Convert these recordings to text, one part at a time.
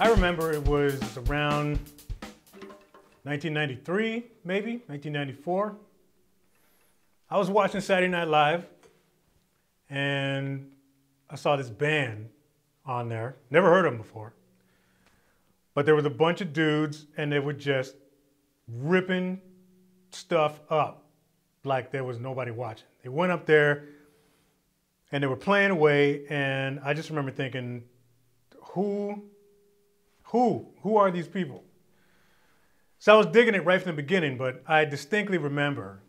I remember it was around 1993, maybe, 1994. I was watching Saturday Night Live and I saw this band on there. Never heard of them before. But there was a bunch of dudes and they were just ripping stuff up like there was nobody watching. They went up there and they were playing away, and I just remember thinking, who are these people? So I was digging it right from the beginning, but I distinctly remember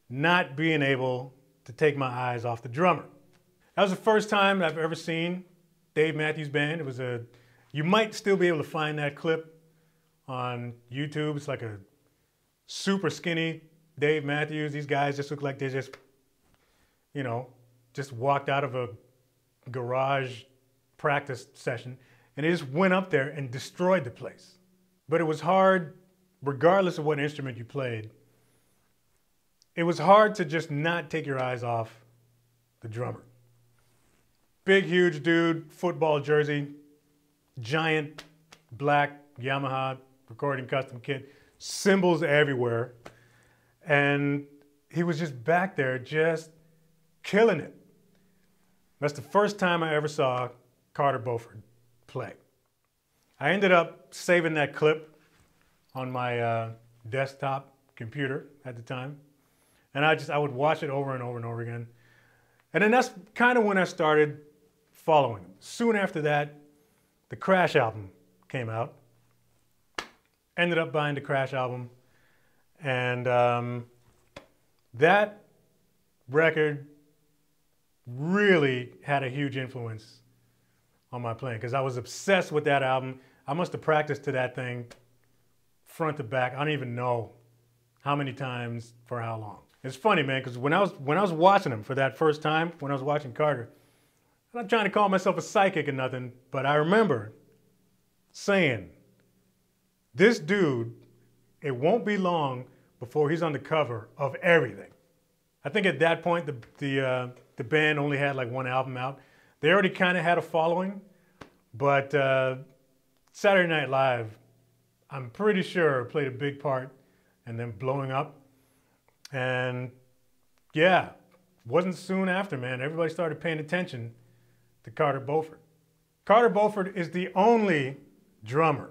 not being able to take my eyes off the drummer. That was the first time I've ever seen Dave Matthews Band. It was you might still be able to find that clip on YouTube. It's like a super skinny Dave Matthews. These guys just look like they just, you know, just walked out of a garage practice session and they just went up there and destroyed the place. But it was hard, regardless of what instrument you played, it was hard to just not take your eyes off the drummer. Big, huge dude, football jersey, giant black Yamaha recording custom kit, cymbals everywhere. And he was just back there just killing it. That's the first time I ever saw Carter Beauford play. I ended up saving that clip on my desktop computer at the time. And I would watch it over and over and over again. And then that's kind of when I started following him. Soon after that, the Crash album came out. Ended up buying the Crash album. And that record really had a huge influence on my playing because I was obsessed with that album. I must have practiced to that thing front to back. I don't even know how many times for how long. It's funny, man, because when I was watching him for that first time, when I was watching Carter, I'm not trying to call myself a psychic or nothing, but I remember saying, this dude, it won't be long before he's on the cover of everything. I think at that point, the band only had like one album out. They already kind of had a following, but Saturday Night Live, I'm pretty sure played a big part in them blowing up. And yeah, wasn't soon after, man, everybody started paying attention to Carter Beauford. Carter Beauford is the only drummer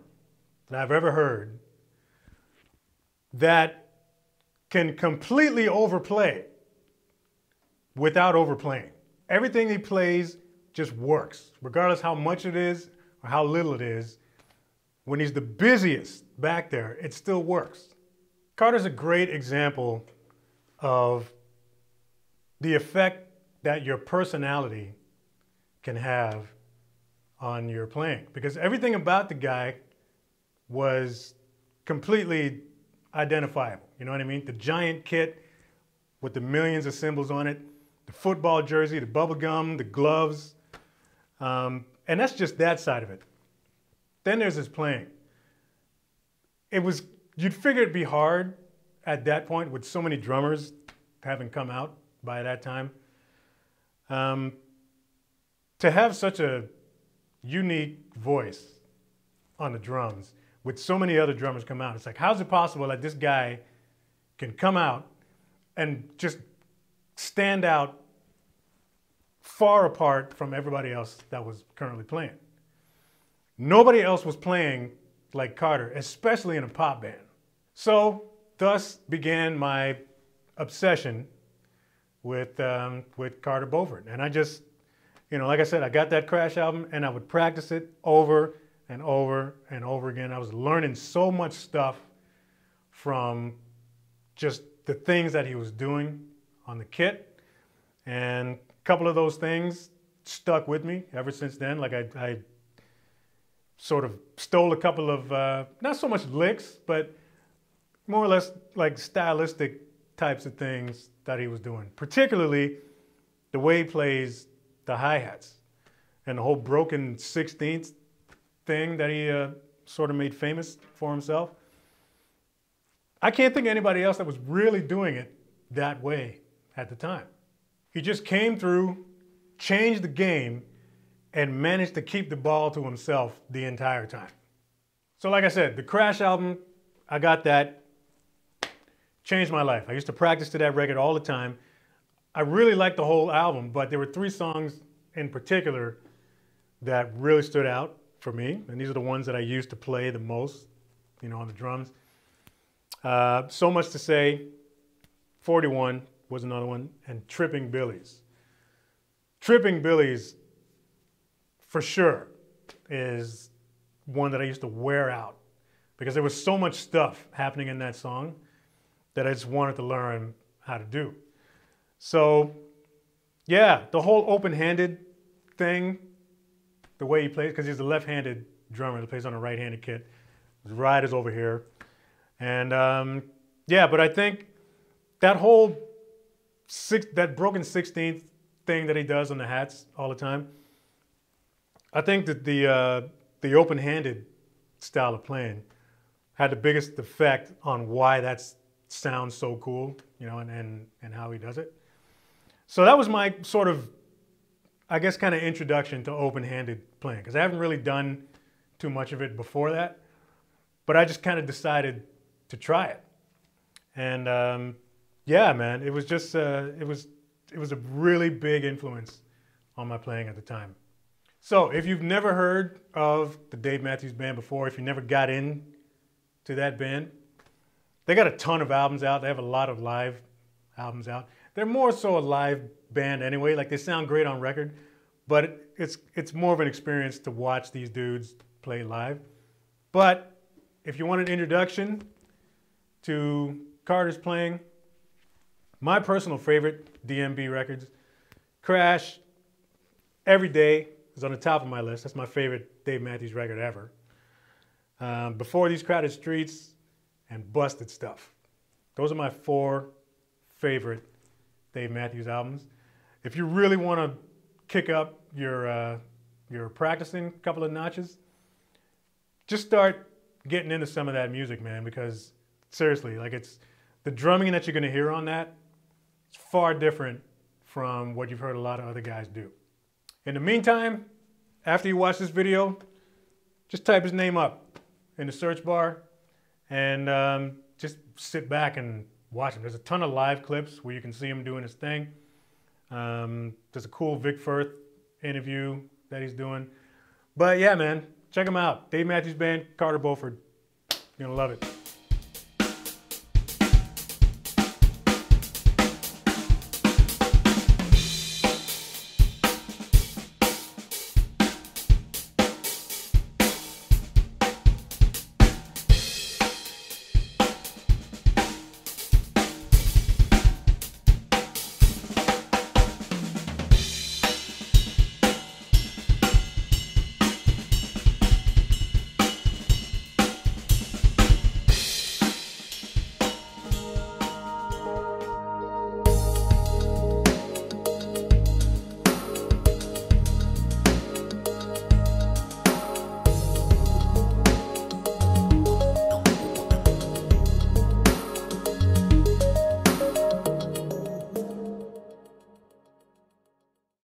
that I've ever heard that can completely overplay without overplaying. Everything he plays just works, regardless how much it is or how little it is. When he's the busiest back there, it still works. Carter's a great example of the effect that your personality can have on your playing, because everything about the guy was completely identifiable. You know what I mean? The giant kit with the millions of cymbals on it, the football jersey, the bubble gum, the gloves, and that's just that side of it. Then there's his playing. You'd figure it'd be hard at that point with so many drummers having come out by that time, to have such a unique voice on the drums with so many other drummers come out. It's like, how's it possible that this guy can come out and just stand out far apart from everybody else that was currently playing? Nobody else was playing like Carter, especially in a pop band. So thus began my obsession with Carter Beauford. And I just, you know, like I said, I got that Crash album and I would practice it over and over and over again. I was learning so much stuff from just the things that he was doing on the kit. And a couple of those things stuck with me ever since then. Like I sort of stole a couple of, not so much licks, but more or less like stylistic types of things that he was doing. Particularly the way he plays the hi-hats and the whole broken 16th thing that he sort of made famous for himself. I can't think of anybody else that was really doing it that way at the time. He just came through, changed the game, and managed to keep the ball to himself the entire time. So like I said, the Crash album, I got that, changed my life. I used to practice to that record all the time. I really liked the whole album, but there were 3 songs in particular that really stood out for me, and these are the ones that I used to play the most, you know, on the drums. So Much to Say, 41 was another one, and Tripping Billies. Tripping Billies, for sure, is one that I used to wear out because there was so much stuff happening in that song that I just wanted to learn how to do. So, yeah, the whole open-handed thing, the way he plays, because he's a left-handed drummer that plays on a right-handed kit. His ride is over here. And yeah, but I think that whole that broken 16th thing that he does on the hats all the time, I think that the open-handed style of playing had the biggest effect on why that sounds so cool, you know, and how he does it. So that was my sort of, I guess, kind of introduction to open-handed playing, because I haven't really done too much of it before that, but I just kind of decided to try it. And yeah, man, it was just, it was a really big influence on my playing at the time. So if you've never heard of the Dave Matthews Band before, if you never got in to that band, they got a ton of albums out. They have a lot of live albums out. They're more so a live band anyway. Like, they sound great on record, but it's more of an experience to watch these dudes play live. But if you want an introduction to Carter's playing, my personal favorite DMB records, Crash, Every Day is on the top of my list. That's my favorite Dave Matthews record ever. Before These Crowded Streets and Busted Stuff. Those are my 4 favorite Dave Matthews albums. If you really want to kick up your practicing a couple of notches, just start getting into some of that music, man, because seriously, like, it's the drumming that you're going to hear on that, it's far different from what you've heard a lot of other guys do. In the meantime, after you watch this video, just type his name up in the search bar and just sit back and watch him. There's a ton of live clips where you can see him doing his thing. There's a cool Vic Firth interview that he's doing. But yeah, man, check him out. Dave Matthews Band, Carter Beauford. You're gonna love it.